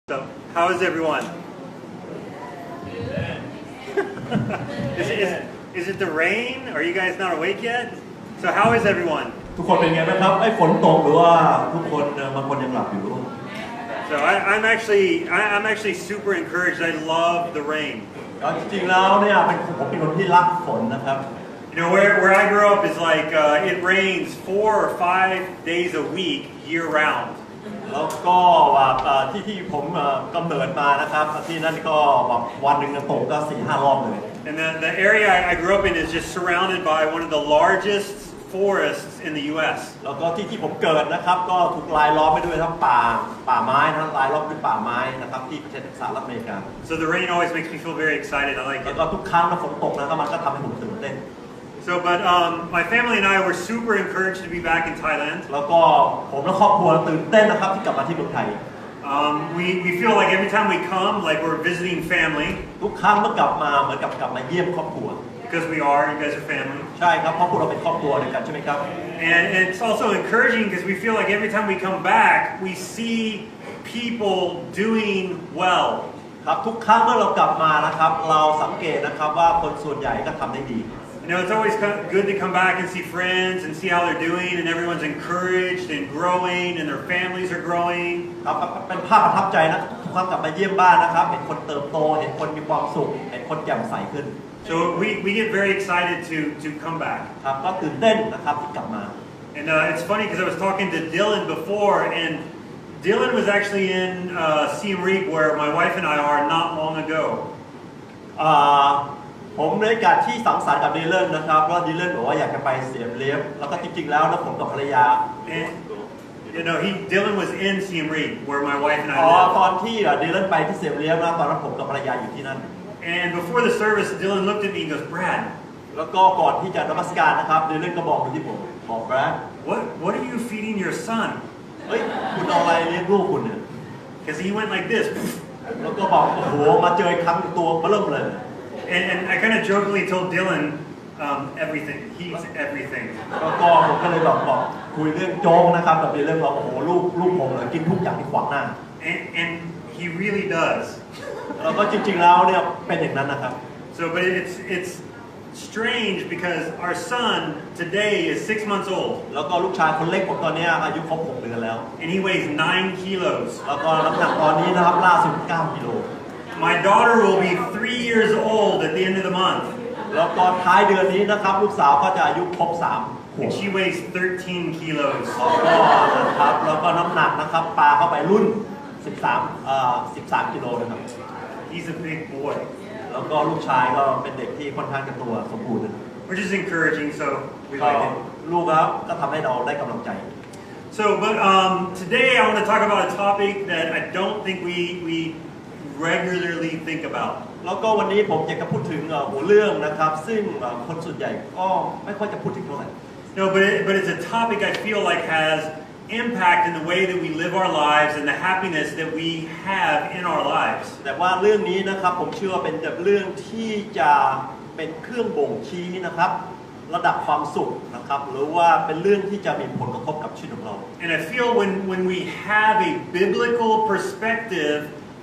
So, how is everyone? is it the rain? Are you guys not awake yet? So, how is everyone? ทุกคนเป็นไงบ้างครับไอ้ฝนตกหรือว่าทุกคนบางคนยังหลับอยู่ So I'm actually super encouraged. I love the rain. จริงๆแล้วเนี่ยผมเป็นคนที่รักฝนนะครับ You know where I grew up is like it rains 4 or 5 days a week year round. แล้วก็ที่ผมกำเนิดมานะครับที่นั่นก็แบบวันหนึ่งตกก็ 4-5 รอบเลย And the area I grew up in is just surrounded by one of the largest forests in the U.S. แล้วก็ที่ผมเกิดนะครับก็ถูกรายล้อมไปด้วยทั้งป่าไม้ทั้งรายล้อมด้วยป่าไม้นะครับที่ประเทศสหรัฐอเมริกา So the rain always makes me feel very excited. I like it. แล้วก็ทุกครั้งฝนตกนะครับมันก็ทำให้ผมตื่นเต้น So but my family and I were super encouraged to be back in Thailand. แล้วก็ผมและครอบครัวตื่นเต้นนะครับที่กลับมาที่เมืองไทย We feel like every time we come, like we're visiting family. ทุกครั้งเมื่อกลับมาเหมือนกับกลับมาเยี่ยมครอบครัว Because we are, you guys are family. ใช่ครับเพราะพวกเราเป็นครอบครัวด้วยกันใช่ไหมครับ And it's also encouraging because we feel like every time we come back, we see people doing well. ครับทุกครั้งเมื่อเรากลับมานะครับเราสังเกตนะครับว่าคนส่วนใหญ่ก็ทำได้ดี You know, it's always good to come back and see friends and see how they're doing, and everyone's encouraged and growing, and their families are growing. ครับเป็นภาพประทับใจนะทุกครั้งกลับมาเยี่ยมบ้านนะครับเห็นคนเติบโตเห็นคนมีความสุขเห็นคนแจ่มใสขึ้น So we get very excited to come back. ครับก็ตื่นเต้นนะครับที่กลับมา And it's funny because I was talking to Dylan before, and Dylan was actually in Siem Reap where my wife and I are not long ago. ผมในการที่สังสรรค์กับดีเลนนะครับแล้วดีเลนบอกว่าอยากจะไปเสียมเลียบแล้วก็จริงๆแล้วนะผมกับภรรยา You know, Dylan was in Siem Reap where my wife and I ตอน live. ที่ดีเลนไปที่เสียมเลียบนะตอนนั้นผมกับภรรยาอยู่ที่นั่น And before the service, Dylan looked at me and goes, Brad, แล้วก็ก่อนที่จะนมัสการนะครับดีเลนก็บอกที่ผมบอกแบรด what are you feeding your son? เฮ้ยคุณเอาอะไรเลี้ยงลูกคุณเนี่ย Because he went like this. แล้วก็บอกโอ้โหมาเจอครั้งตัวเริ่มเลย And I kind of jokingly told Dylan everything. He's everything. แล้วก็ผมก็เลยบอกคุยเรื่องโจ๊กนะครับกับดีเลนบอกโอ้โหลูกผมเลยกินทุกอย่างที่ขวางหน้า And he really does. แล้วก็จริงๆแล้วเนี่ยเป็นอย่างนั้นนะครับ So, but it's strange because our son today is 6 months old. แล้วก็ลูกชายคนเล็กผมตอนนี้อายุครบ6 เดือนแล้ว And he weighs 9 kilos. แล้วก็น้ำหนักตอนนี้นะครับล่าสุด9 กิโล My daughter will be 3 years old at the end of the month. แล้วก็ท้ายเดือนนี้นะครับลูกสาวก็จะอายุครบ3 ขว And บ she weighs 13 kilos. แล้วก็น้ำหนักนะครับปลาเข้าไปรุ่น13 กิโลนะครับ He's a big boy. แล้วก็ลูกชายก็เป็นเด็กที่ค่อนข้างจะตัวสมบูรณ์ Which is encouraging, so we ก็ like it. ลูกครับก็ทำให้เราได้กำลังใจ So, but today I want to talk about a topic that I don't think we regularly think about. แล้วก็วันนี้ผมอยากจะพูดถึงหัวเรื่องนะครับซึ่งคนส่วนใหญ่ก็ไม่ค่อยจะพูดถึงเท่าไหร่ No, but it's a topic I feel like has impact in the way that we live our lives and the happiness that we have in our lives. แต่ว่าเรื่องนี้นะครับผมเชื่อว่าเป็นเรื่องที่จะเป็นเครื่องบ่งชี้นะครับระดับความสุขนะครับหรือว่าเป็นเรื่องที่จะมีผลกระทบกับชีวิตของเรา And I feel when we have a biblical perspective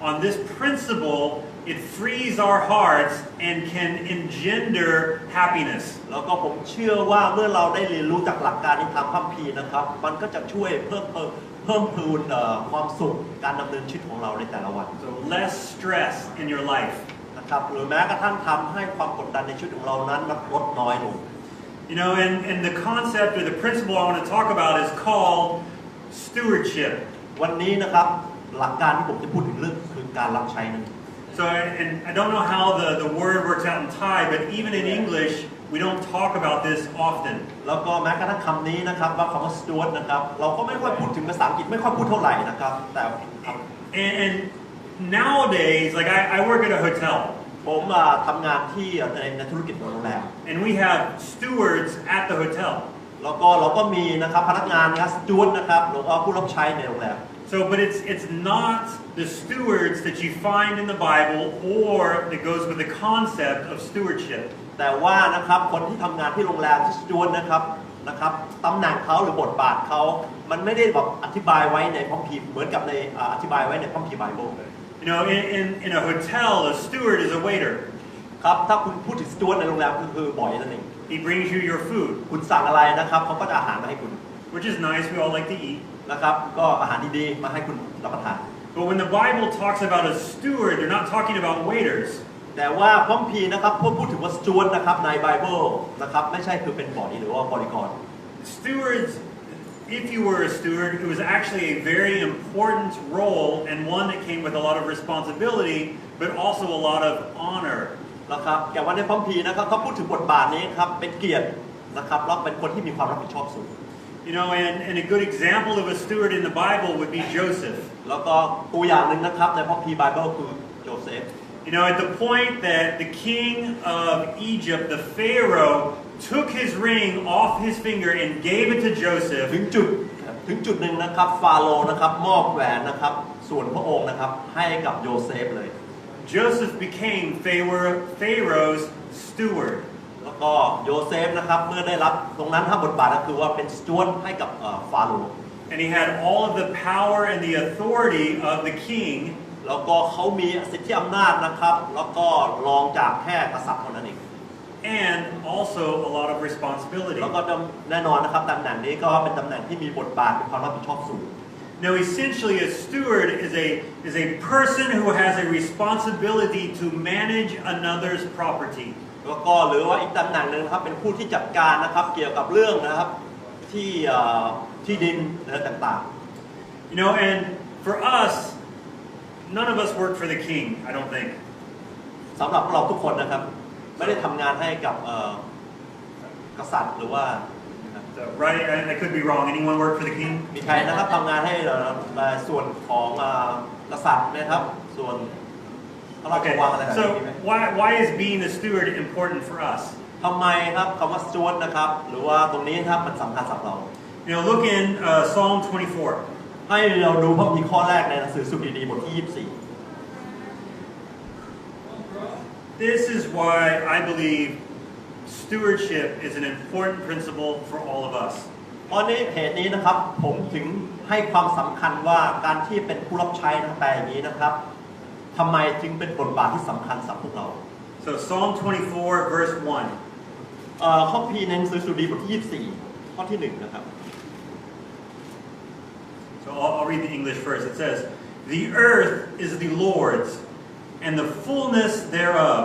on this principle, it frees our hearts and can engender happiness. แล้วก็ผมเชื่อว่าเมื่อเราได้เรียนรู้จากหลักการในทางคัมภีร์นะครับมันก็จะช่วยเพิ่มพูนความสุขการดำเนินชีวิตของเราในแต่ละวัน So less stress in your life. นะครับหรือแม้กระทั่งทำให้ความกดดันในชีวิตของเรานั้นลดน้อยลง You know, and the concept or the principle I want to talk about is called stewardship. วันนี้นะครับหลักการที่ผมจะพูดถึงเรื่องคือการรับใช้นั้น So, and I don't know how the word works out in Thai, but even in English, we don't talk about this often. แล้วก็แม้กระทั่งคำนี้นะครับว่าคำว่า steward นะครับเราก็ไม่ค่อยพูดถึงภาษาอังกฤษไม่ค่อยพูดเท่าไหร่นะครับแต่ And nowadays, like I work at a hotel. ผมทำงานที่ในธุรกิจโรงแรม And we have stewards at the hotel. แล้วก็เราก็มีนะครับพนักงานนะครับ steward นะครับหรือว่าผู้รับใช้ในโรงแรม So, but it's not the stewards that you find in the Bible or that goes with the concept of stewardship. แต่ว่านะครับคนที่ทำงานที่โรงแรมที่ steward นะครับตำแหน่งเขาหรือบทบาทเขา มันไม่ได้แบบอธิบายไว้ในพระคัมภีร์เหมือนกับในอธิบายไว้ในพระคัมภีร์ไบเบิลเลย You know, in a hotel, a steward is a waiter. ครับถ้าคุณพูดถึงสจ๊วตในโรงแรมคือบ่อยนั่นเอง He brings you your food, คุณสั่งอะไรนะครับเขาก็จะอาหารมาให้คุณ which is nice. We all like to eat. นะครับก็อาหารดีๆมาให้คุณรับประทาน But when the Bible talks about a steward, they're not talking about waiters. แต่ว่าพระคัมภีร์นะครับพูดถึงว่าสจ๊วตนะครับในไบเบิลนะครับไม่ใช่คือเป็นบ่อยหรือว่าบริกร Stewards, if you were a steward, it was actually a very important role and one that came with a lot of responsibility, but also a lot of honor. นะครับแต่ว่าในพระคัมภีร์นะครับเขาพูดถึงบทบาทนี้ครับเป็นเกียรตินะครับแล้วเป็นคนที่มีความรับผิดชอบสูง You know, and a good example of a steward in the Bible would be Joseph. แล้วก็ตัวอย่างหนึ่งนะครับในพระคัมภีร์ไบเบิลคือโยเซฟ You know, at the point that the king of Egypt, the Pharaoh, took his ring off his finger and gave it to Joseph. ถึงจุดหนึ่งนะครับฟาโรห์นะครับมอบแหวนนะครับส่วนพระองค์นะครับให้กับโยเซฟเลย Joseph became Pharaoh's steward. แล้วก็โยเซฟนะครับเมื่อได้รับตรงนั้นถ้าบทบาทก็คือว่าเป็นสจ๊วตให้กับฟาโรห์ And he had all of the power and the authority of the king. แล้วก็เขามีสิทธิอำนาจนะครับแล้วก็รองจากแค่กษัตริย์เท่านั้นเอง And also a lot of responsibility. แล้วก็แน่นอนนะครับตำแหน่งนี้ก็เป็นตำแหน่งที่มีบทบาทมีความรับผิดชอบสูง Now, essentially, a steward is a person who has a responsibility to manage another's property. แล้วก็หรือว่าอีกตำแหน่งหนึ่งนะครับเป็นผู้ที่จัดการนะครับเกี่ยวกับเรื่องนะครับที่ดินและต่าง You know, and for us, none of us work for the king, I don't think. ๆสำหรับพวกเราทุกคนนะครับไม่ได้ทำงานให้กับกษัตริย์หรือว่า Right? I could be wrong. Anyone work for the king? มีใครนะครับทำงานให้ส่วนของกษัตริย์นะครับส่วนเราจะ Okay. วางอะไรแบบ So นี้ไหม why is being a steward important for us? ทำไมครับคำว่าสจ๊วตนะครับหรือว่าตรงนี้ครับมันสำคัญสำหรับเรา You know, look in Psalm 24. ให้เราดูพระคัมภีร์ข้อแรกในหนังสือสุดีบทที่ This is why I believe stewardship is an important principle for all of us. 24เพราะนี้เหตุนี้นะครับผมถึงให้ความสำคัญว่าการที่เป็นผู้รับใช้นะแต่อย่างนี้นะครับทำไมจึงเป็นบทบาทที่สำคัญสำหรับพวกเรา So Psalm 24, verse 1. ข้อพีในหนังสือสุดีบทที่ 24ข้อที่1นะครับ So I'll read the English first. It says, "The earth is the Lord's, and the fullness thereof,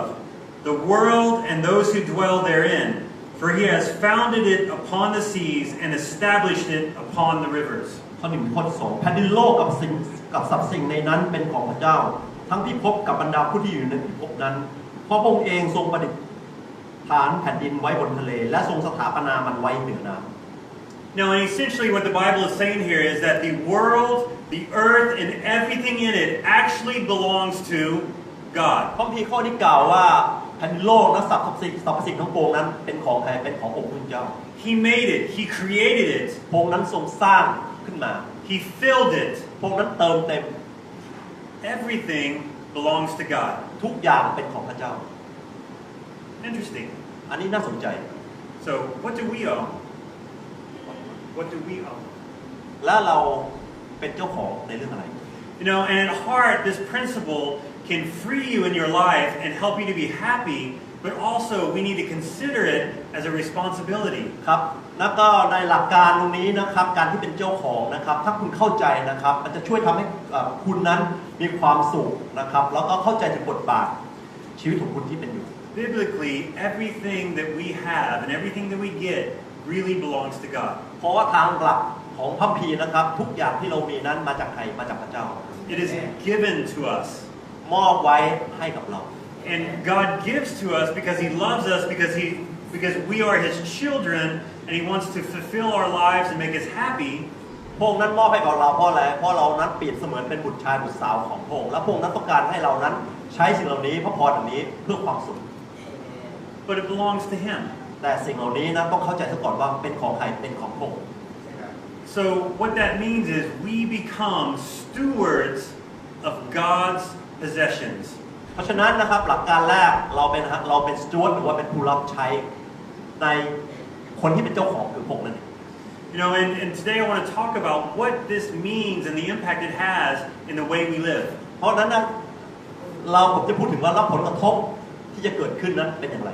the world and those who dwell therein. For he has founded it upon the seas and established it upon the rivers." ข้อ1ข้อที่2แผ่นดินโลกกับสรรพสิ่งในนั้นเป็นของพระเจ้าทั้งพิภพกับบรรดาผู้ที่อยู่ในพิภพนั้นเพราะพระองค์เองทรงประดิษฐานแผ่นดินไว้บนทะเลและทรงสถาปนามันไว้เหนือน้ำ Now, essentially what the Bible is saying here is that the world, the earth, and everything in it actually belongs to God. พระคัมภีร์ข้อนี้กล่าวว่าแผ่นดินโลกและสรรพสิ่งทั้งปวงนั้นเป็นของใครเป็นขององค์พระเจ้า He made it. He created it. พระองค์นั้นทรงสร้างขึ้นมา He filled it. พระองค์นั้นเติมเต็ม Everything belongs to God. ทุกอย่างเป็นของพระเจ้า Interesting. อันนี้น่าสนใจ So, what do we own? What do we own? และเราเป็นเจ้าของในเรื่องอะไร You know, and at heart, this principle can free you in your life and help you to be happy, but also we need to consider it as a responsibility. ครับแล้วก็ในหลักการตรงนี้นะครับการที่เป็นเจ้าของนะครับถ้าคุณเข้าใจนะครับมันจะช่วยทำให้คุณนั้นมีความสุขนะครับแล้วก็เข้าใจถึงบทบาทชีวิตของคุณที่เป็นอยู่ Biblically, everything that we have and everything that we get really belongs to God. เพราะว่าทางหลักของพระคัมภีร์นะครับทุกอย่างที่เรามีนั้นมาจากใครมาจากพระเจ้า It is given to us. มอบไว้ให้กับเรา And God gives to us because He loves us, because we are His children, and He wants to fulfill our lives and make us happy. พระองค์นั้นมอบให้กับเราเพราะอะไรเพราะเรานั้นเปรียบเสมือนเป็นบุตรชายบุตรสาวของพระองค์และพระองค์นั้นต้องการให้เรานั้นใช้สิ่งเหล่านี้พระพรเหล่านี้เพื่อความสุข But it belongs to Him. แต่สิ่งเหล่านี้นะต้องเข้าใจซะก่อนว่าเป็นของใครเป็นของพระองค์ So what that means is we become stewards of God's possessions. เพราะฉะนั้นนะครับหลักการแรกเราเป็นสจ๊วตหรือว่าเป็นผู้รับใช้ในคนที่เป็นเจ้าของคือพระองค์นั่นเอง You know, and today I want to talk about what this means and the impact it has in the way we live. เพราะนั้นนะผมจะพูดถึงว่ารับผลกระทบที่จะเกิดขึ้นนั้นเป็นอย่างไร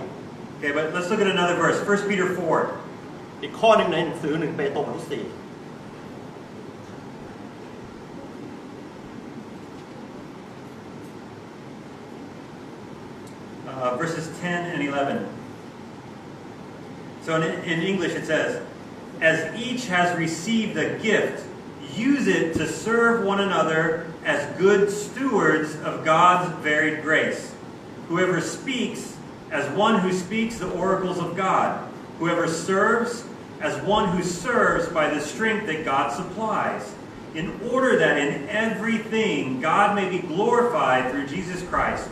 Okay, but let's look at another verse. 1 Peter 4. อีกข้อหนึ่งในหนังสือ1 เปโตรบทที่ Verses 10 and 11. So in English it says, as each has received a gift, use it to serve one another as good stewards of God's varied grace. Whoever speaks, as one who speaks the oracles of God. Whoever serves, as one who serves by the strength that God supplies, in order that in everything God may be glorified through Jesus Christ.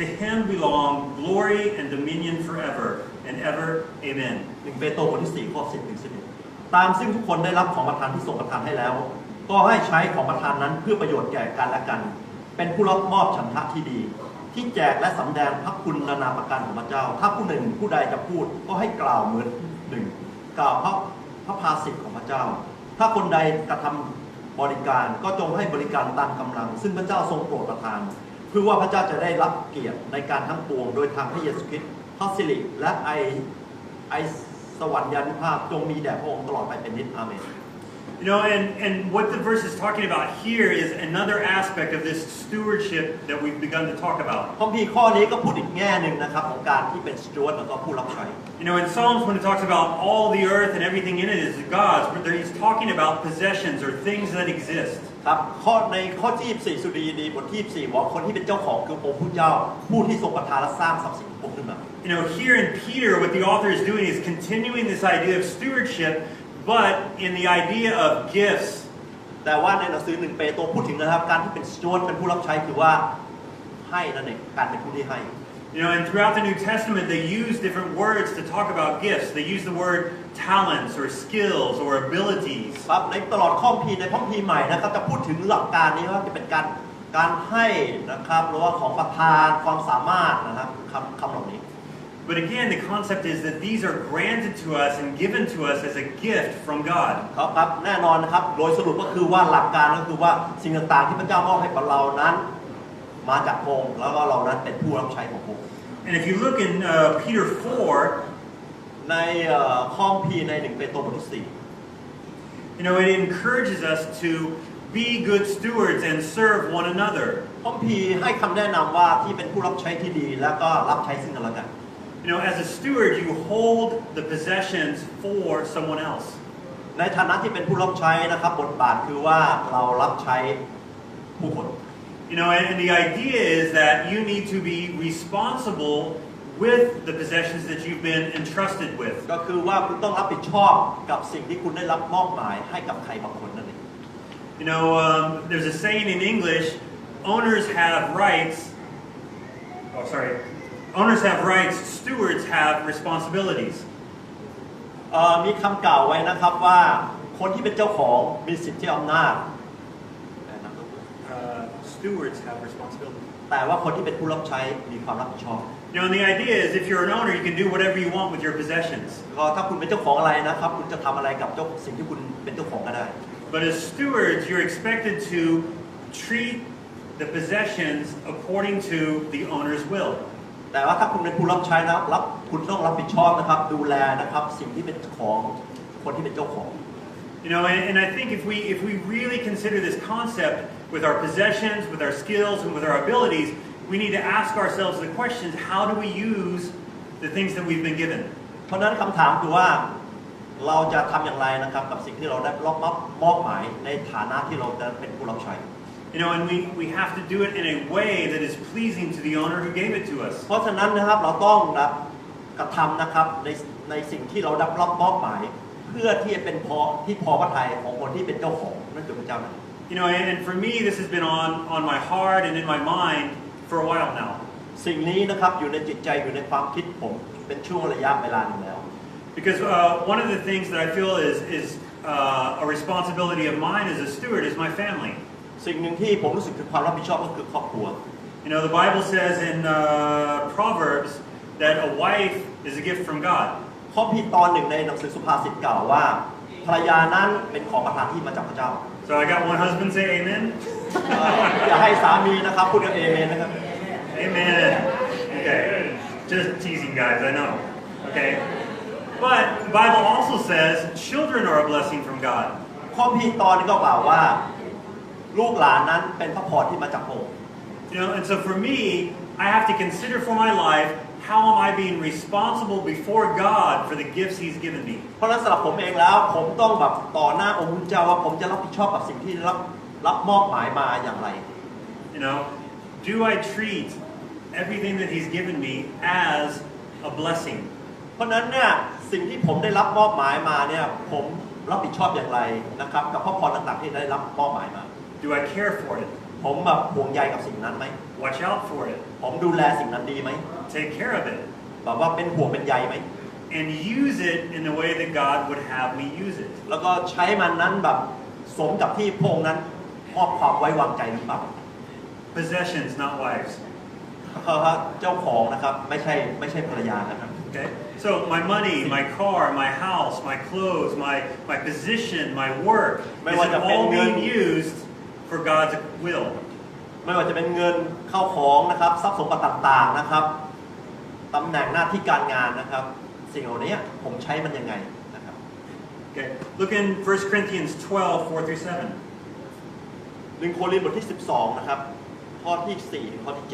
To him belong glory and dominion forever and ever. Amen. 1 เปโตรบทที่ 4 ข้อ 10 ถึง 11 ตามซึ่งทุกคนได้รับของประทานที่ทรงประทานให้แล้วก็ให้ใช้ของประทานนั้นเพื่อประโยชน์แก่กันและกันเป็นผู้รับมอบฉันทะที่ดีที่แจกและสำแดงพระคุณนานาประการของพระเจ้าถ้าผู้หนึ่งผู้ใดจะพูดก็ให้กล่าวเหมือนหนึ่งกล่าวพระภาสิทธิ์ของพระเจ้าถ้าคนใดกระทำบริการก็จงให้บริการตามกำลังซึ่งพระเจ้าทรงโปรดประทานเพื่อว่าพระเจ้าจะได้รับเกียรติในการทั้งปวงโดยทางพระเยซูคริสต์พระสิริและไอสวรรยานุภาพจงมีแด่พระองค์ตลอดไปเป็นนิจอาเมน You know, and what the verse is talking about here is another aspect of this stewardship that we've begun to talk about. พระคัมภีร์ข้อนี้ก็พูดอีกแง่หนึ่งนะครับของการที่เป็น steward แล้วก็ผู้รับใช้ You know, in Psalms when it talks about all the earth and everything in it is God's, but he's talking about possessions or things that exist. ครับในข้อที่24สุดีบทที่24บอกคนที่เป็นเจ้าของคือองค์ผู้เจ้าผู้ที่ทรงประทานและสร้างทรัพย์สินขึ้นมา You know, here in Peter what the author is doing is continuing this idea of stewardship but in the idea of gifts. แต่ว่าในหนังสือ1 เปโตรพูดถึงนะครับการที่เป็น steward เป็นผู้รับใช้คือว่าให้นั่นเองการเป็นผู้ที่ให้ You know, and throughout the New Testament they use different words to talk about gifts. They use the word talents or skills or abilities. ครับในตลอดข้อในพระคัมภีร์ใหม่นะครับจะพูดถึงหลักการนี้ว่าจะเป็นการให้นะครับหรือว่าของประทานความสามารถนะครับคำเหล่านี้ But again, the concept is that these are granted to us and given to us as a gift from God. ครับแน่นอนนะครับโดยสรุปก็คือว่าหลักการก็คือว่าสิ่งต่างๆที่พระเจ้ามอบให้กับเรานั้นมาจากพระองค์แล้วก็เรานั้นเป็นผู้รับใช้ของพระองค์ And if you look in Peter 4, ในข้อพีใน1 เปโตรบทที่ you know, it encourages us to be good stewards and serve one another. 4ข้อพีให้คำแนะนำว่าที่เป็นผู้รับใช้ที่ดีแล้วก็รับใช้ซึ่งกันและกัน You know, as a steward, you hold the possessions for someone else. ในฐานะที่เป็นผู้รับใช้นะครับบทบาทคือว่าเรารับใช้ผู้คน You know, and the idea is that you need to be responsible with the possessions that you've been entrusted with. ก็คือว่าคุณต้องรับผิดชอบกับสิ่งที่คุณได้รับมอบหมายให้กับใครบางคนนั่นเอง You know, there's a saying in English, owners have rights. Oh, sorry. Owners have rights, stewards have responsibilities. มีคำกล่าวไว้นะครับว่าคนที่เป็นเจ้าของมีสิทธิอำนาจ Stewards have responsibilities. แต่ว่าคนที่เป็นผู้รับใช้มีความรับผิดชอบ You know, and the idea is if you're an owner, you can do whatever you want with your possessions. ก็ถ้าคุณเป็นเจ้าของอะไรนะครับคุณจะทำอะไรกับสิ่งที่คุณเป็นเจ้าของก็ได้ But as stewards, you're expected to treat the possessions according to the owner's will. แต่ว่าถ้าคุณเป็นผู้รับใช้นะครับคุณต้องรับผิดชอบนะครับดูแลนะครับสิ่งที่เป็นของคนที่เป็นเจ้าของ You know, and I think if we really consider this concept with our possessions, with our skills, and with our abilities, we need to ask ourselves the questions: how do we use the things that we've been given? เพราะนั้นคำถามคือว่าเราจะทำอย่างไรนะครับกับสิ่งที่เราได้รับมอบหมายในฐานะที่เราจะเป็นผู้รับใช้ You know, and we have to do it in a way that is pleasing to the owner who gave it to us. เพราะฉะนั้นนะครับเราต้องกระทำนะครับในสิ่งที่เราได้รับมอบหมายเพื่อที่จะเป็นพอพระทัยของคนที่เป็นเจ้าของนั่นคือพระเจ้า You know, and for me, this has been on my heart and in my mind for a while now. สิ่งนี้นะครับอยู่ในจิตใจอยู่ในความคิดผมเป็นช่วงระยะเวลาหนึ่งแล้ว Because one of the things that I feel is a responsibility of mine as a steward is my family. สิ่งหนึ่งที่ผมรู้สึกถึงความรับผิดชอบก็คือครอบครัว You know, the Bible says in Proverbs that a wife is a gift from God. ข้อพิตอนหนึ่งในหนังสือสุภาษิตกล่าวว่าภ ภรรยานั้นเป็นของประทานที่มาจากพระเจ้า So I got one husband say amen. อย่าให้สามีนะครับพูดกับเอเมนนะครับ Amen. Okay. Just teasing, guys, I know. Okay. But the Bible also says children are a blessing from God. ข้อพีตอนนี้ก็กล่าวว่าลูกหลานนั้นเป็นพระพรที่มาจากพระองค์ You know, and so for me, I have to consider for my life, how am I being responsible before God for the gifts He's given me? เพราะฉะนั้นสำหรับผมเองแล้วผมต้องแบบต่อหน้าองค์พระเจ้าว่าผมจะรับผิดชอบกับสิ่งที่รับมอบหมายมาอย่างไร You know, do I treat everything that He's given me as a blessing? เพราะฉะนั้นเนี่ยสิ่งที่ผมได้รับมอบหมายมาเนี่ยผมรับผิดชอบอย่างไรนะครับกับพระพรต่างๆที่ได้รับมอบหมายมา Do I care for it? ผมแบบห่วงใยกับสิ่งนั้นไหม Watch out for it. ผมดูแลสิ่งนั้นดีไหม Take care of it. แบบว่าเป็นห่วงเป็นใยไหม And use it in the way that God would have me use it. แล้วก็ใช้มันนั้นแบบสมกับที่พระองค์นั้นมอบความไว้วางใจหรือเปล่า Possessions, not wives. เจ้าของนะครับไม่ใช่ภรรยานะครับ Okay? So my money, my car, my house, my clothes, my position, my work is all being used for God's will. ไม่ว่าจะเป็นเงินเข้าของนะครับทรัพย์สมบัติต่างๆนะครับตำแหน่งหน้าที่การงานนะครับสิ่งเหล่านี้ผมใช้มันยังไงนะครับ Okay. Look in 1 Corinthians 12, 4 through 7. 1 โครินธ์บทที่ 12นะครับข้อที่4ถึงข้อที่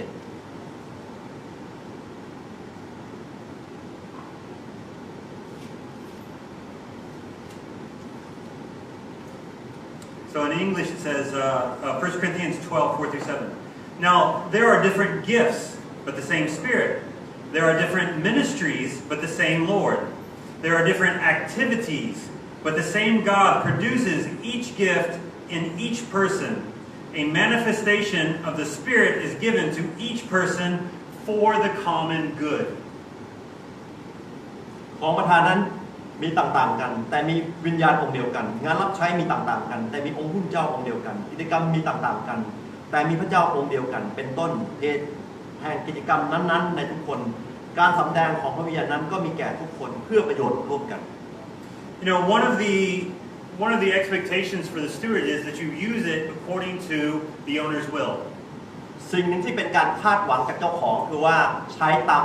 7So in English it says, 1 Corinthians 12, 4 through 7. Now, there are different gifts, but the same Spirit. There are different ministries, but the same Lord. There are different activities, but the same God produces each gift in each person. A manifestation of the Spirit is given to each person for the common good. ของประทานนั้นมีต่างๆกันแต่มีวิญญาณองค์เดียวกันงานรับใช้มีต่างๆกันแต่มีองค์ผู้เจ้าองค์เดียวกันกิจกรรมมีต่างๆกันแต่มีพระเจ้าองค์เดียวกันเป็นต้นเหตุแห่งกิจกรรมนั้นๆในทุกคนการสำแดงของพระวิญญาณนั้นก็มีแก่ทุกคนเพื่อประโยชน์ร่วมกัน You know, one of the expectations for the steward is that you use it according to the owner's will. สิ่งหนึ่งที่เป็นการคาดหวังจากเจ้าของคือว่าใช้ตา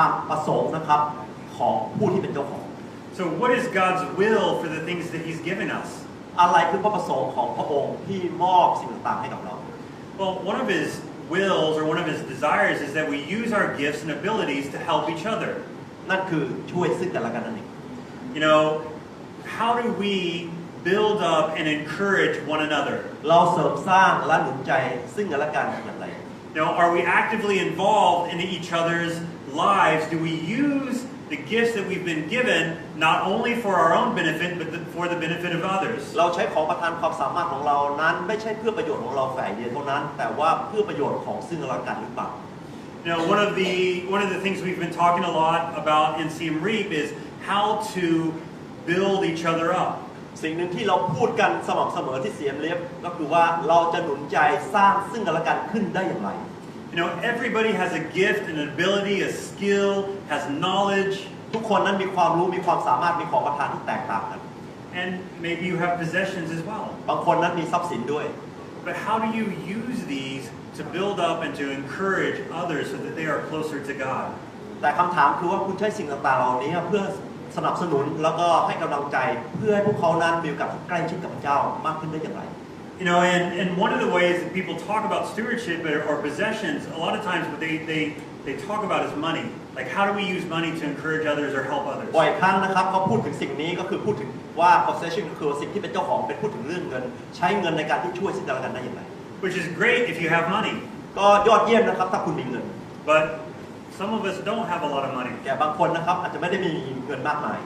มประสงค์นะครับของผู้ที่เป็นเจ้าของ So what is God's will for the things that He's given us? อะไรคือพระประสงค์ของพระองค์ที่มอบสิ่งต่างๆให้กับเรา Well, one of His wills or one of His desires is that we use our gifts and abilities to help each other. นั่นคือช่วยซึ่งกันและกันนั่นเอง You know, how do we build up and encourage one another? เราเสริมสร้างและหนุนใจซึ่งกันและกันอย่างไร You know, are we actively involved in each other's lives? Do we use the gifts that we've been given not only for our own benefit but for the benefit of others? เราใช้ของประทานความสามารถของเรานั้นไม่ใช่เพื่อประโยชน์ของเราฝ่ายเดียวเท่านั้นแต่ว่าเพื่อประโยชน์ของซึ่งกันและกันหรือเปล่า You know, one of the things we've been talking a lot about in Siem Reap is how to build each other up. สิ่งหนึ่งที่เราพูดกันสม่ำเสมอที่เสียมเล็บก็คือว่าเราจะหนุนใจสร้างซึ่งกันและกันขึ้นได้อย่างไร You know, everybody has a gift, an ability, a skill, has knowledge. ทุกคนนั้นมีความรู้มีความสามารถมีของประทานที่แตกต่างกัน And maybe you have possessions as well. บางคนนั้นมีทรัพย์สินด้วย But how do you use these to build up and to encourage others so that they are closer to God? แต่คำถามคือว่าคุณใช้สิ่งต่างๆเหล่านี้เพื่อสนับสนุนแล้วก็ให้กำลังใจเพื่อให้พวกเขานั้นมีโอกาสที่ใกล้ชิดกับพระเจ้ามากขึ้นได้อย่างไร You know, and one of the ways that people talk about stewardship or possessions, a lot of times what they talk about is money. Like how do we use money to encourage others or help others? บ่อยครั้งนะครับเขาพูดถึงสิ่งนี้ก็คือพูดถึงว่า possession คือสิ่งที่เป็นเจ้าของเป็นพูดถึงเรื่องเงินใช้เงินในการที่ช่วยซึ่งกันและกันได้อย่างไร Which is great if you have money. ก็ยอดเยี่ยมนะครับถ้าคุณมีเงิน But some of us don't have a lot of money. แต่บางคนนะครับอาจจะไม่ได้มีเงินมากมาย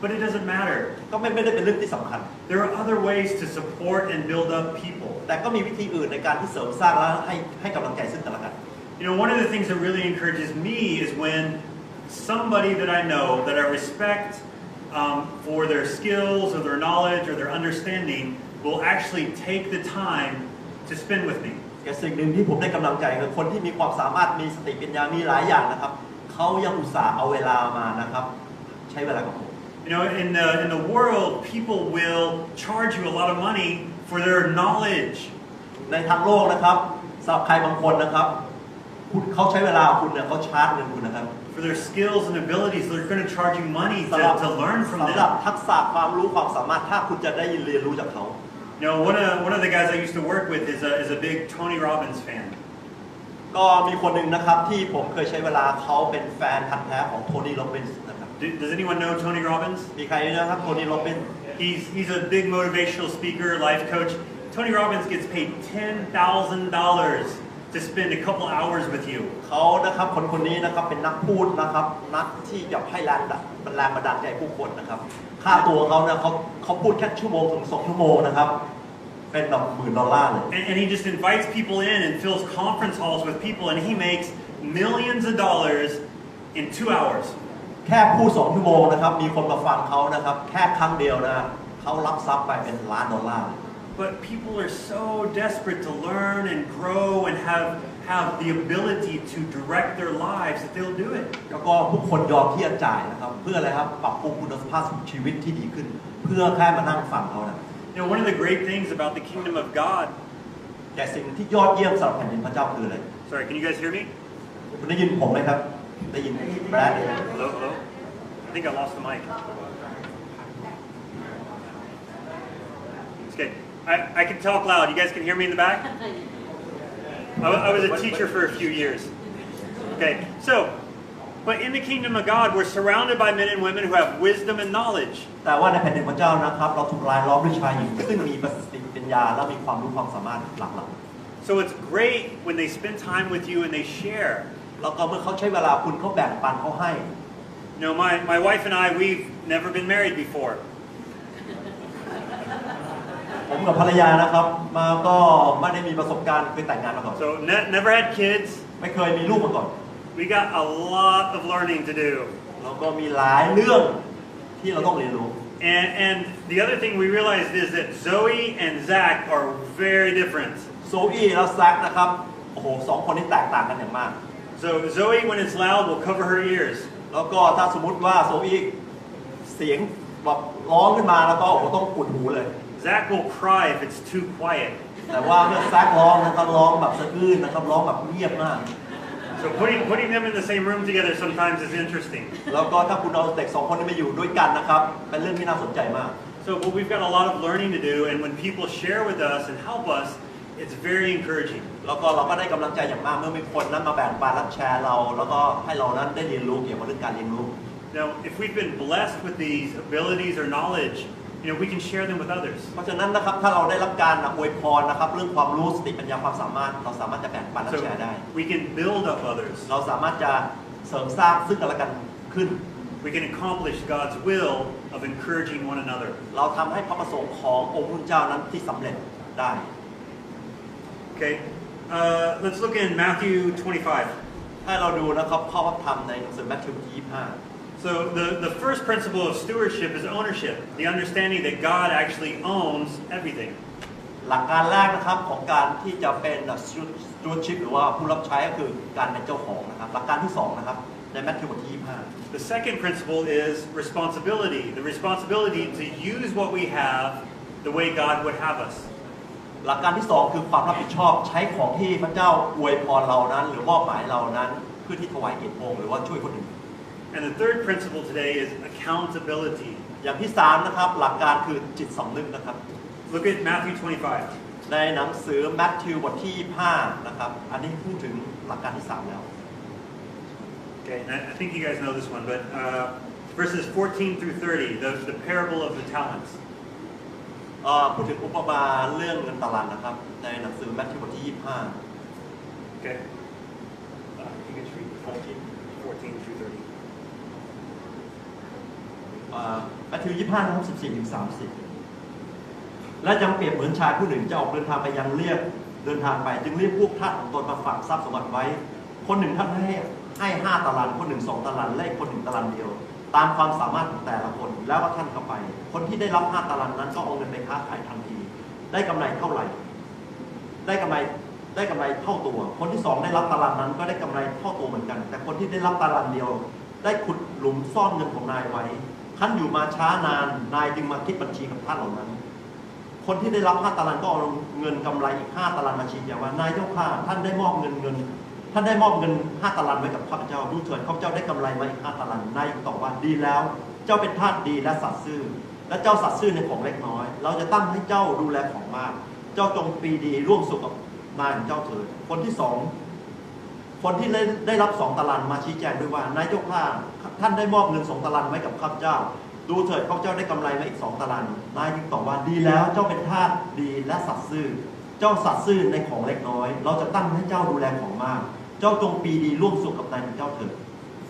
But it doesn't matter. ก็ไม่ได้เป็นเรื่องที่สำคัญ There are other ways to support and build up people. แต่ก็มีวิธีอื่นในการที่เสริมสร้างและให้กำลังใจซึ่งกันและกัน You know, one of the things that really encourages me is when somebody that I know that I respect for their skills or their knowledge or their understanding will actually take the time to spend with me. แต่สิ่งหนึ่งที่ผมได้กำลังใจคือคนที่มีความสามารถมีสติปัญญามีหลายอย่างนะครับเขายังอุตส่าห์เอาเวลามานะครับใช้เวลากับผม You know, in the world, people will charge you a lot of money for their knowledge. ในทางโลกนะครับสำหรับใครบางคนนะครับเขาใช้เวลาคุณเนี่ยเขาชาร์จเงินคุณนะครับ For their skills and abilities, they're going to charge you money to learn from สำหรับ them. ทักษะความรู้ความสามารถถ้าคุณจะได้เรียนรู้จากเขา You know, one of the guys I used to work with is a big Tony Robbins fan. ก็มีคนหนึ่งนะครับที่ผมเคยใช้เวลาเขาเป็นแฟนพันธุ์แท้ของโทนี่โรบินส์นะครับ Does anyone know Tony Robbins? มีใครนะครับโทนี่โรบินส์ He's a big motivational speaker, life coach. Tony Robbins gets paid $10,000 to spend a couple hours with you. เขานะครับคนนี้นะครับเป็นนักพูดนะครับนักที่จะให้แรงบันดาลใจผู้คนนะครับค่าตัวเขาเนี่ยเขาพูดแค่ชั่วโมงถึง2 ชั่วโมงนะครับเป็นแบบ$10,000เลย And he just invites people in and fills conference halls with people, and he makes millions of dollars in 2 hours. แค่พูด2 ชั่วโมงนะครับมีคนมาฟังเขานะครับแค่ครั้งเดียวนะเขารับทรัพย์ไปเป็น$1,000,000 But people are so desperate to learn and grow and have the ability to direct their lives that they'll do it. แล้วก็ผู้คนยอมที่จะจ่ายนะครับเพื่ออะไรครับปรับปรุงคุณภาพชีวิตที่ดีขึ้นเพื่อแค่มานั่งฟังเขานะ You know, one of the great things about the kingdom of God. แต่สิ่งที่ยอดเยี่ยมสำหรับแผ่นดินพระเจ้าคืออะไร Sorry, can you guys hear me? คุณได้ยินผมไหมครับได้ยินแบรด Hello, hello. I think I lost the mic. It's good. I can talk loud. You guys can hear me in the back? I was a teacher for a few years. Okay, but in the kingdom of God, we're surrounded by men and women who have wisdom and knowledge. แต่ว่าในแผ่นดินพระเจ้านะครับเราถูกรายล้อมด้วยชายหญิงซึ่งมีประสิทธิปัญญาและมีความรู้ความสามารถหลากหลาย So it's great when they spend time with you and they share. แล้วก็เมื่อเขาใช้เวลาคุณเขาแบ่งปันเขาให้ You know, my wife and I, we've never been married before. ผมกับภรรยานะครับมาก็ไม่ได้มีประสบการณ์เคยแต่งงานมาก่อน So never had kids. ไม่เคยมีลูกมาก่อน We got a lot of learning to do. แล้วก็มีหลายเรื่องที่เราต้องเรียนรู้ And the other thing we realized is that Zoe and Zach are very different. โซอี้และแซคนะครับโอ้โห2 คนนี้แตกต่างกันอย่างมาก So Zoe, when it's loud, will cover her ears. แล้วก็ถ้าสมมุติว่าโซอี้เสียงแบบร้องขึ้นมาแล้วก็โอ้โหต้องอุดหูเลย Zach will cry if it's too quiet. แต่ว่าเมื่อแซคร้องนะครับร้องแบบสะอื้นนะครับร้องแบบเงียบมาก So putting them in the same room together sometimes is interesting. แล้วก็ถ้าคุณเอาเด็ก2 คนนี้มาอยู่ด้วยกันนะครับเป็นเรื่องที่น่าสนใจมาก So but we've got a lot of learning to do, and when people share with us and help us, it's very encouraging. แล้วก็เราก็ได้กำลังใจอย่างมากเมื่อมีคนนั้นมาแบ่งปันและแชร์เราแล้วก็ให้เรานั้นได้เรียนรู้เกี่ยวกับเรื่องการเรียนรู้ Now, if we've been blessed with these abilities or knowledge, you know, we can share them with others. เพราะฉะนั้นนะครับถ้าเราได้รับการอวยพรนะครับเรื่องความรู้สติปัญญาความสามารถเราสามารถจะแบ่งปันและ So แชร์ได้ we can build up others. เราสามารถจะเสริมสร้างซึ่งกันและกันขึ้น We can accomplish God's will of encouraging one another. เราทำให้พระประสงค์ขององค์พระเจ้านั้นที่สำเร็จได้ Okay, let's look in Matthew 25. ให้เราดูนะครับข้อพระธรรมในหนังสือมัทธิวบทที่25 So the first principle of stewardship is ownership, the understanding that God actually owns everything. หลักการแรกนะครับของการที่จะเป็น stewardship หรือว่าผู้รับใช้ก็คือการเป็นเจ้าของนะครับหลักการที่2นะครับในมัทธิวบทที่25 The second principle is responsibility, the responsibility to use what we have the way God would have us. หลักการที่2คือความรับผิดชอบใช้ของที่พระเจ้าอวยพรเรานั้นหรือมอบหมายเรานั้นเพื่อที่ถวายเกียรติพระองค์หรือว่าช่วยคนอื่น And the third principle today is accountability. อย่างที่3นะครับหลักการคือจิตสำนึกนะครับ Look at Matthew 25. ในหนังสือมัทธิวบทที่25นะครับอันนี้พูดถึงหลักการที่3แล้ว Okay, and I think you guys know this one, but verses 14 through 30, the parable of the talents. พูดถึงอุปมาเรื่องเงินตลันนะครับในหนังสือมัทธิวบทที่25 Okay. You can read 14 through 30. มัทธิว25นะครับ14ถึง30และยังเปรียบเหมือนชายผู้หนึ่งจะออกเดินทางไปยังเดินทางไปจึงเรียกพวกทาสของตนมาฝากทรัพย์สมบัติไว้คนหนึ่งท่านให้5 ตลันคนหนึ่ง2 ตลันและคนหนึ่งตลันเดียวตามความสามารถของแต่ละคนแล้วก็ท่านเข้าไปคนที่ได้รับ5 ตลันนั้นก็เอาเงินไปค้าขายทันทีได้กำไรเท่าไหร่ได้กำไรเท่าตัวคนที่2ได้รับตลันนั้นก็ได้กำไรเท่าตัวเหมือนกันแต่คนที่ได้รับตลันเดียวได้ขุดหลุมซ่อนเงินของนายไว้ ท่านอยู่มาช้านานนายจึงมาคิดบัญชีกับท่านเหล่านั้นคนที่ได้รับ5 ตารางก็เอาเงินกำไรอีก5 ตารางมาชี้แจงว่านายเจ้าข้าท่านได้มอบเงินท่านได้มอบเงิน5 ตารางไว้กับข้าพเจ้าดูเถิดข้าพเจ้าได้กำไรมาอีก5 ตารางนายตอบว่าดีแล้วเจ้าเป็นทาสดีและสัตย์ซื่อและเจ้าสัตย์ซื่อในของเล็กน้อยเราจะตั้งให้เจ้าดูแลของมากเจ้าจงปีดีร่วมสุขกับนายของเจ้าเถิดคนที่2คนที่ได้รับ2 ตารางมาชี้แจงด้วยว่านายเจ้าข้าท่านได้มอบเงิน2 ตารางไว้กับข้าพเจ้าดูเถิดข้าพเจ้าได้กำไรมาอีก2 ตารางนายจึงตอบว่าดีแล้วเจ้าเป็นทาสดีและสัตย์ซื่อเจ้าสัตย์ซื่อในของเล็กน้อยเราจะตั้งให้เจ้าดูแลของมากเจ้าจงปีดีร่วมสุขกับนายของเจ้าเถิด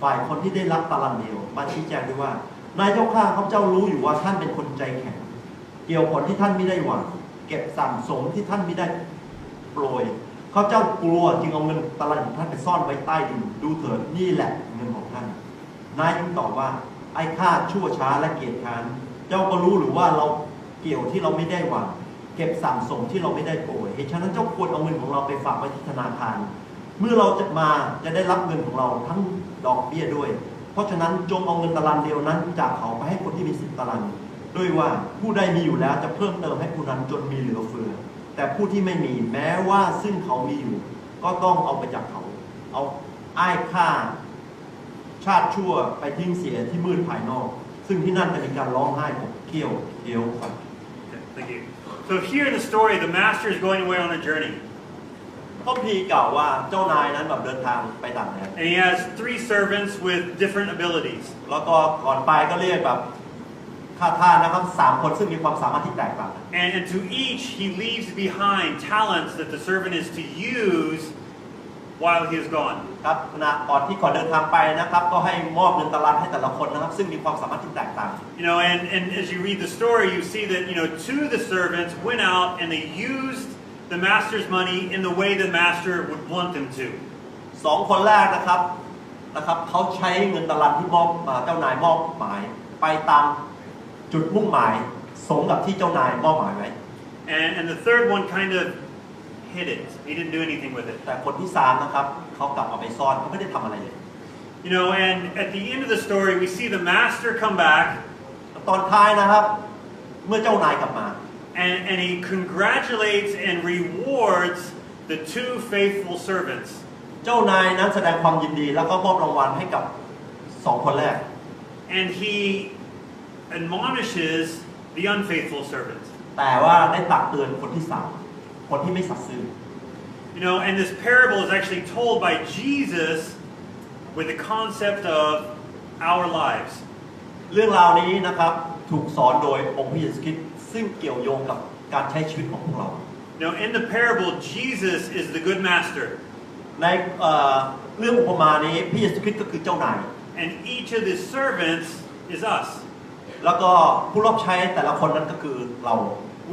ฝ่ายคนที่ได้รับตารางเดียวมาชี้แจงด้วยว่านายเจ้าข้าข้าพเจ้ารู้อยู่ว่าท่านเป็นคนใจแข็งเกี่ยวผลที่ท่านไม่ได้หวังเก็บสั่งสมที่ท่านไม่ได้โปรยข้าพเจ้ากลัวจึงเอาเงินตารางของท่านไปซ่อนไว้ใต้ดินดูเถิดนี่แหละเงินของท่านนายจึงตอบว่าไอ้ข้าชั่วช้าและเกียจคร้านเจ้าก็รู้หรือว่าเราเกี่ยวที่เราไม่ได้หวังเก็บสั่งสมที่เราไม่ได้โปรยเหตุฉะนั้นเจ้าควรเอาเงินของเราไปฝากไว้ที่ธนาคารเมื่อเราจะมาจะได้รับเงินของเราทั้งดอกเบี้ยด้วยเพราะฉะนั้นจงเอาเงินตารางเดียวนั้นจากเขาไปให้คนที่มี10 ตารางด้วยว่าผู้ใดมีอยู่แล้วจะเพิ่มเติมให้ผู้นั้นจนมีเหลือเฟือแต่ผู้ที่ไม่มีแม้ว่าซึ่งเขามีอยู่ก็ต้องเอาไปจากเขาเอาอ้ายข้าชาติชั่วไปทิ้งเสียที่มืดภายนอกซึ่งที่นั่นจะมีการร้องไห้ของเคี้ยวฟัน Thank you. So here in the story, the master is going away on a journey. พระพีกล่าวว่าเจ้านายนั้นแบบเดินทางไปต่างแดน And he has 3 servants with different abilities. แล้วก็ก่อนไปก็เรียกแบบข้าทาสนะครับ3 คนซึ่งมีความสามารถที่แตกต่าง And to each, he leaves behind talents that the servant is to use while he is gone. ครับขณะก่อนเดินทางไปนะครับก็ให้มอบเงินตารางให้แต่ละคนนะครับซึ่งมีความสามารถที่แตกต่าง And as you read the story, you see that 2 of the servants went out and they used the master's money in the way the master would want them to. 2 คนแรกนะครับเขาใช้เงินตารางที่เจ้านายมอบหมายไปตามจุดมุ่งหมายสมกับที่เจ้านายมอบหมายไว้ And the third one kind of hid it. He didn't do anything with it. แต่คนที่3นะครับเขากลับเอาไปซ่อนเขาไม่ได้ทำอะไรเลย And at the end of the story, we see the master come back. ตอนท้ายนะครับเมื่อเจ้านายกลับมา And he congratulates and rewards the 2 faithful servants. เจ้านายนั้นแสดงความยินดีแล้วก็มอบรางวัลให้กับ2 คนแรก And he admonishes the unfaithful servant. แต่ว่าได้ตักเตือนคนที่3คนที่ไม่สัตย์ซื่อ And this parable is actually told by Jesus with the concept of our lives. เรื่องราวนี้นะครับถูกสอนโดยองค์พระเยซูคริสต์ซึ่งเกี่ยวโยงกับการใช้ชีวิตของพวกเรา In the parable, Jesus is the good master. ในเรื่องอุปมานี้พระเยซูคริสต์ก็คือเจ้านาย And each of the servants is us. แล้วก็ผู้รับใช้แต่ละคนนั้นก็คือเรา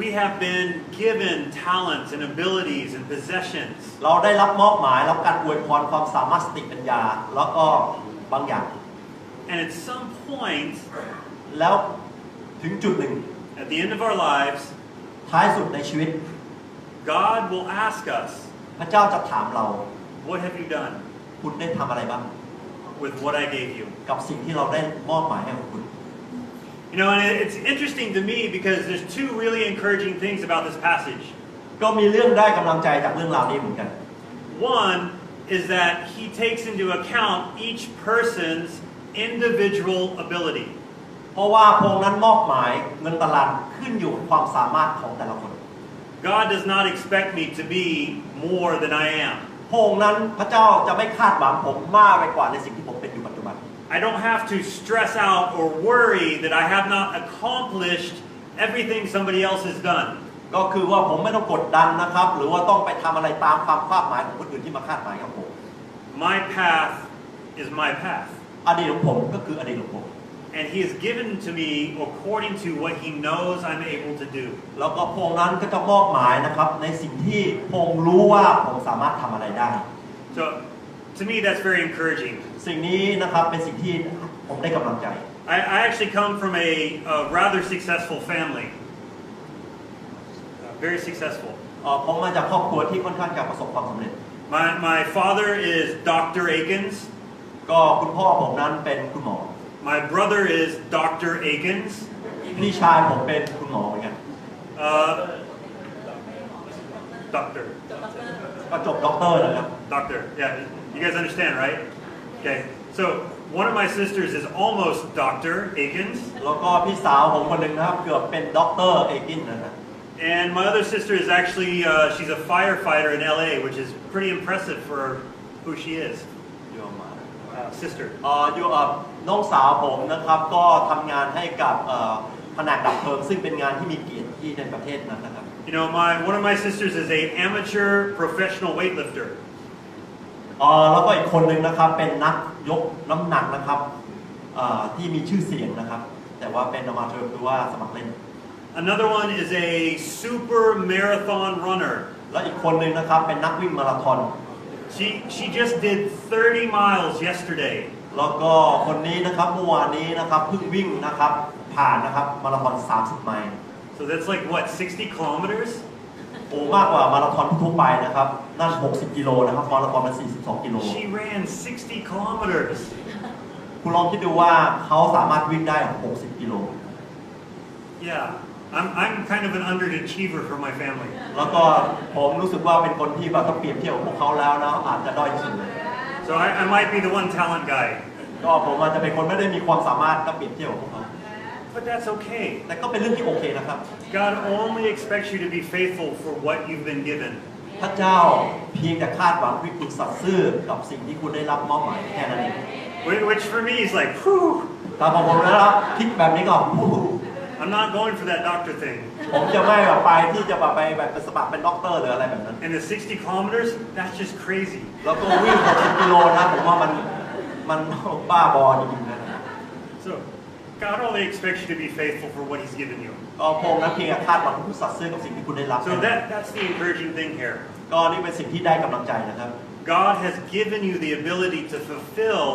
We have been given talents and abilities and possessions. เราได้รับมอบหมายรับการอวยพรความสามารถสติปัญญาแล้วก็บางอย่าง And at some point, แล้วถึงจุดหนึ่ง at the end of our lives, ท้ายสุดในชีวิต God will ask us, พระเจ้าจะถามเรา what have you done คุณได้ทำอะไรบ้าง with what I gave you? กับสิ่งที่เราได้มอบหมายให้กับคุณ And it's interesting to me because there's 2 really encouraging things about this passage. ก็มีเรื่องได้กำลังใจจากเรื่องราวนี้เหมือนกัน One is that he takes into account each person's individual ability. เพราะว่าพระองค์นั้นมอบหมายเงินตารางขึ้นอยู่กับความสามารถของแต่ละคน God does not expect me to be more than I am. พระองค์นั้นพระเจ้าจะไม่คาดหวังผมมากไปกว่าในสิ่งที่ผมเป็นอยู่ปัจจุบัน I don't have to stress out or worry that I have not accomplished everything somebody else has done. ก็คือว่าผมไม่ต้องกดดันนะครับหรือว่าต้องไปทำอะไรตามความคาดหมายของคนอื่นที่มาคาดหมายกับผม My path is my path. อดีตของผมก็คืออดีตของผม And he has given to me according to what he knows I'm able to do. แล้วก็พระองค์นั้นก็จะมอบหมายนะครับในสิ่งที่พระองค์รู้ว่าผมสามารถทำอะไรได้ So to me that's very encouraging. สิ่งนี้นะครับเป็นสิ่งที่ผมได้กำลังใจ I actually come from a rather successful family. Very successful. ผมมาจากครอบครัวที่ค่อนข้างจะประสบความสำเร็จ My father is Dr. Akin. ก็คุณพ่อผมนั้นเป็นคุณหมอ My brother is Dr. Akins. พี่ชายผมเป็นคุณหมอเหมือนกัน Doctor. ก็จบด็อกเตอร์นะครับ Doctor. Yeah, you guys understand, right? Okay. So one of my sisters is almost Dr. Akins. แล้วก็พี่สาวผมคนหนึ่งนะครับเกือบเป็นด็อกเตอร์เอกินนะครับ And my other sister is actually, she's a firefighter in LA, which is pretty impressive for who she is. Sister. อยู่น้องสาวผมนะครับก็ทำงานให้กับแผนกดับเพลิงซึ่งเป็นงานที่มีเกียรติที่ในประเทศนั้นนะครับ You know, one of my sisters is a amateur professional weightlifter. แล้วก็อีกคนหนึ่งนะครับเป็นนักยกน้ำหนักนะครับที่มีชื่อเสียงนะครับแต่ว่าเป็นอมาเตอร์คือว่าสมัครเล่น Another one is a super marathon runner. และอีกคนหนึ่งนะครับเป็นนักวิ่งมาราธอน She just did 30 miles yesterday. แล้วก็คนนี้นะครับเมื่อวานนี้นะครับเพิ่งวิ่งนะครับผ่านนะครับมาราธอน30 ไมล์ So that's like what, 60 kilometers? โอ้มากกว่ามาราธอนทั่วไปนะครับนั่น60 กิโลนะครับมาราธอนมัน42 กิโล She ran 60 kilometers. คุณลองคิดดูว่าเขาสามารถวิ่งได้60 กิโล Yeah, I'm kind of an underachiever for my family. แล้วก็ผมรู้สึกว่าเป็นคนที่แบบถ้าเปรียบเทียบกับพวกเขาแล้วนะอาจจะด้อยที่สุดเลย So I might be the one talent guy. ก็ผมอาจจะเป็นคนไม่ได้มีความสามารถถ้าเปรียบเทียบกับพวกเขา But that's okay. แต่ก็เป็นเรื่องที่โอเคนะครับ God only expects you to be faithful for what you've been given. พระเจ้าเพียงแต่คาดหวังให้คุณสัตย์ซื่อกับสิ่งที่คุณได้รับมอบหมายแค่นั้นเอง Which for me is like, whew. แต่พอผมนะครับคิดแบบนี้ก็ I'm not going for that doctor thing. ผมจะไม่แบบไปที่จะไปแบบสมัครเป็นด็อกเตอร์หรืออะไรแบบนั้น And the 60 kilometers, that's just crazy. แล้วก็วิ่ง60 กิโลนะผมว่ามันบ้าบอจริงๆนะ So God only expects you to be faithful for what He's given you. ก็พงนั้นเพียงแต่คาดหวังให้คุณสัตย์ซื่อกับสิ่งที่คุณได้รับ So that's the encouraging thing here. ก็นี่เป็นสิ่งที่ได้กำลังใจนะครับ God has given you the ability to fulfill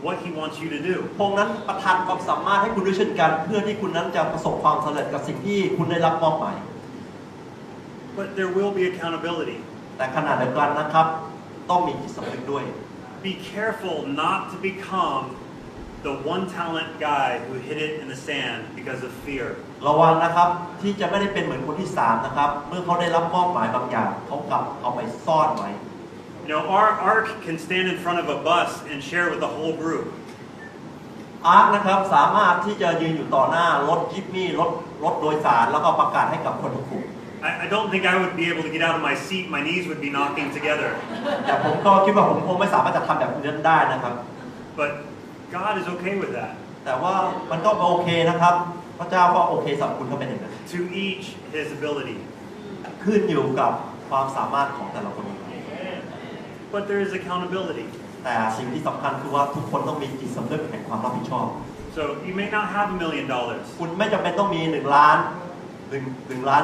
what He wants you to do. พงนั้นประทานความสามารถให้คุณด้วยเช่นกันเพื่อที่คุณนั้นจะประสบความสำเร็จกับสิ่งที่คุณได้รับมอบหมาย But there will be accountability. แต่ขณะเดียวกันนะครับต้องมีจิตสำนึกด้วย Be careful not to become the one talent guy who hid it in the sand because of fear. ระวังนะครับที่จะไม่ได้เป็นเหมือนคนที่3นะครับเมื่อเขาได้รับมอบหมายบางอย่างเขากลับเอาไปซ่อนไว้ You know, our ark can stand in front of a bus and share with the whole group. อาร์คนะครับสามารถที่จะยืนอยู่ต่อหน้ารถจิปมี่รถโดยสารแล้วก็ประกาศให้กับคนทุกกลุ่ม I don't think I would be able to get out of my seat. My knees would be knocking together. แต่ผมก็คิดว่าผมคงไม่สามารถจะทำแบบนั้นได้นะครับ But God is okay with that. แต่ว่ามันก็โอเคนะครับพระเจ้าก็โอเคสำหรับคุณก็เป็นอย่างนั้น To each his ability. ขึ้นอยู่กับความสามารถของแต่ละคน But there is accountability. แต่สิ่งที่สำคัญคือว่าทุกคนต้องมีจิตสำนึกแห่งความรับผิดชอบ So you may not have $1 million. คุณไม่จำเป็นต้องมี1 ล้าน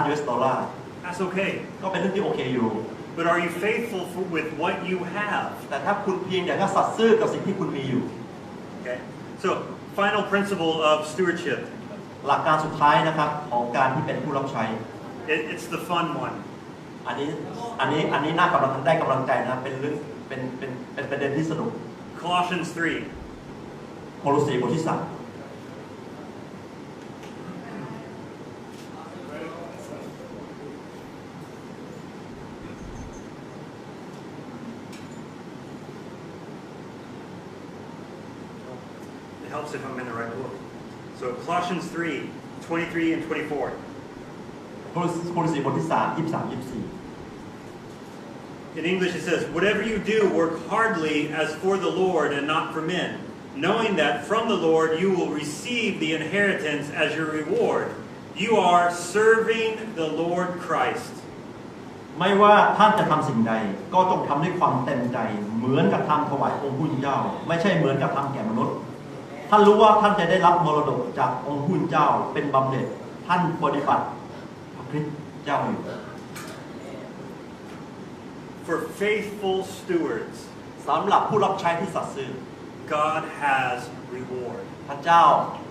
US ดอลลาร์ That's okay. ก็เป็นเรื่องที่โอเคอยู่ But are you faithful with what you have? แต่ถ้าคุณเพียงแต่แค่สัตย์ซื่อกับสิ่งที่คุณมีอยู่ Okay. So final principle of stewardship. หลักการสุดท้ายนะครับของการที่เป็นผู้รับใช้ It's the fun one. อันนี้น่ากำลังได้กำลังใจนะเป็นเรื่องเป็นประเด็นที่สนุก Colossians 3. โคโลสีบทที่ 3It helps if I'm in the right book. So Colossians 3, 23 and 24. โคโลสีบทที่ 3 23 24 In English it says, whatever you do, work hardly as for the Lord and not for men, knowing that from the Lord you will receive the inheritance as your reward. You are serving the Lord Christ. ไม่ว่าท่านจะทำสิ่งใดก็ต้องทำด้วยความเต็มใจเหมือนกับทำถวายองค์ผู้เป็นเจ้าไม่ใช่เหมือนกับทำแก่มนุษย์ท่านรู้ว่าท่านจะได้รับมรดกจากองค์ผู้เป็นเจ้าเป็นบำเหน็จท่านปฏิบัติพระคริสต์เจ้าอยู่ For faithful stewards, สำหรับผู้รับใช้ที่สัตย์ซื่อ God has reward. พระเจ้า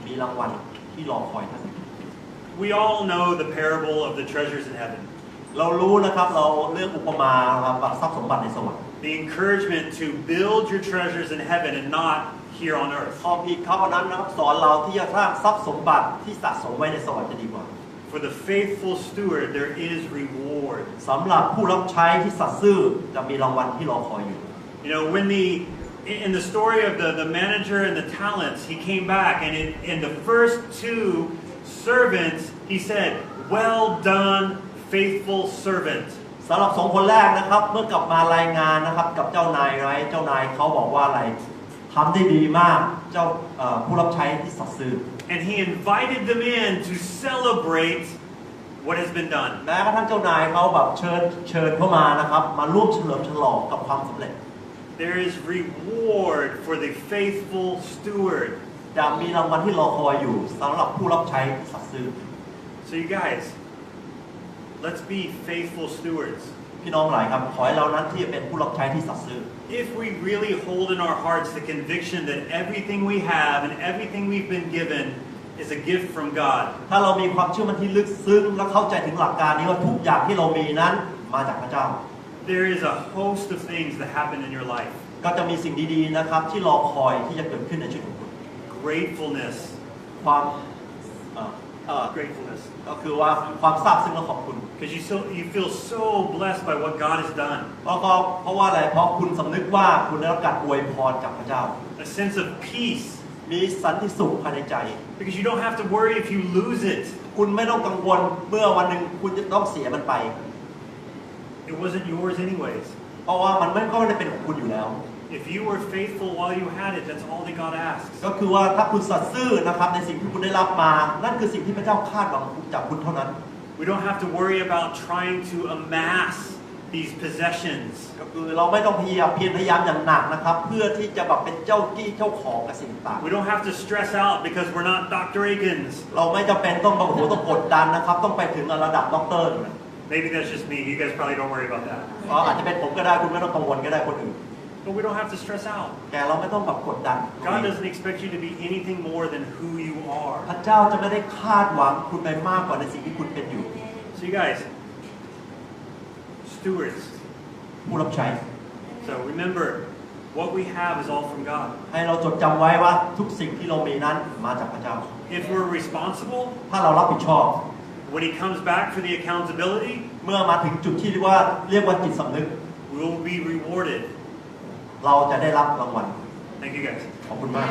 มีรางวัลที่รอคอยท่าน We all know the parable of the treasures in heaven. เรารู้นะครับเราเรื่องอุปมาครับทรัพย์สมบัติในสวรรค์ The encouragement to build your treasures in heaven and not here on earth. ข้อพีเขาอันนั้นนะครับสอนเราที่จะสร้างทรัพย์สมบัติที่สะสมไว้ในสวรรค์จะดีกว่า For the faithful steward, there is reward. สำหรับผู้รับใช้ที่สัตย์ซื่อจะมีรางวัลที่รอคอยอยู่ You know, in the story of the manager and the talents, he came back, and in the first 2 servants, he said, "Well done, faithful servant." สำหรับ2 คนแรกนะครับเมื่อกลับมารายงานนะครับกับเจ้านายไว้เจ้านายเขาบอกว่าอะไรทำได้ดีมากเจ้าผู้รับใช้ที่สัตย์ซื่อ And he invited them in to celebrate what has been done. แม้กระทั่งเจ้านายเขาแบบเชิญเข้ามานะครับมาร่วมเฉลิมฉลองกับความสำเร็จ There is reward for the faithful steward. จะมีรางวัลที่รอคอยอยู่สำหรับผู้รับใช้ที่สัตย์ซื่อ So you guys, let's be faithful stewards. พี่น้องหลายครับขอให้เรานั้นที่จะเป็นผู้รับใช้ที่สัตย์ซื่อ If we really hold in our hearts the conviction that everything we have and everything we've been given is a gift from God. ถ้าเรามีความเชื่อมั่นที่ลึกซึ้งและเข้าใจถึงหลักการนี้ว่าทุกอย่างที่เรามีนั้นมาจากพระเจ้า There is a host of things that happen in your life. ก็จะมีสิ่งดีๆนะครับที่รอคอยที่จะเกิดขึ้นในชีวิตของคุณ Gratefulness. ความ Gratefulness. ก็คือว่าความซาบซึ้งและขอบคุณ Because you feel so blessed by what God has done. เพราะว่าอะไรเพราะคุณสำนึกว่าคุณได้รับการอวยพรจากพระเจ้า A sense of peace. มีสันติสุขภายในใจ Because you don't have to worry if you lose it. คุณไม่ต้องกังวลเมื่อวันหนึ่งคุณจะต้องเสียมันไป It wasn't yours anyways. เพราะว่ามันไม่ได้เป็นของคุณอยู่แล้ว If you were faithful while you had it, that's all that God asks. ก็คือว่าถ้าคุณสัตย์ซื่อนะครับในสิ่งที่คุณได้รับมานั่นคือสิ่งที่พระเจ้าคาดหวังจากคุณเท่านั้น We don't have to worry about trying to amass these possessions. ก็คือเราไม่ต้องพยายามอย่างหนักนะครับเพื่อที่จะแบบเป็นเจ้ากี้เจ้าของกับสิ่งต่าง We don't have to stress out because we're not Dr. Akins. เราไม่จำเป็นต้องต้องกดดันนะครับต้องไปถึงระดับด็อกเตอร์ Maybe that's just me. You guys probably don't worry about that. อาจจะเป็นผมก็ได้คุณไม่ต้องกังวลก็ได้คนอื่น But we don't have to stress out. แต่เราไม่ต้องแบบกดดัน God doesn't expect you to be anything more than who you are. พระเจ้าจะไม่ได้คาดหวังคุณไปมากกว่าในสิ่งที่คุณเป็นอยู่ So you guys, stewards. ผู้รับใช้ So remember, what we have is all from God. ให้เราจดจำไว้ว่าทุกสิ่งที่เรามีนั้นมาจากพระเจ้า If we're responsible, ถ้าเรารับผิดชอบ when He comes back for the accountability, เมื่อมาถึงจุดที่เรียกว่าจิตสำนึก we will be rewarded. เราจะได้รับรางวัล Thank you guys. ขอบคุณมาก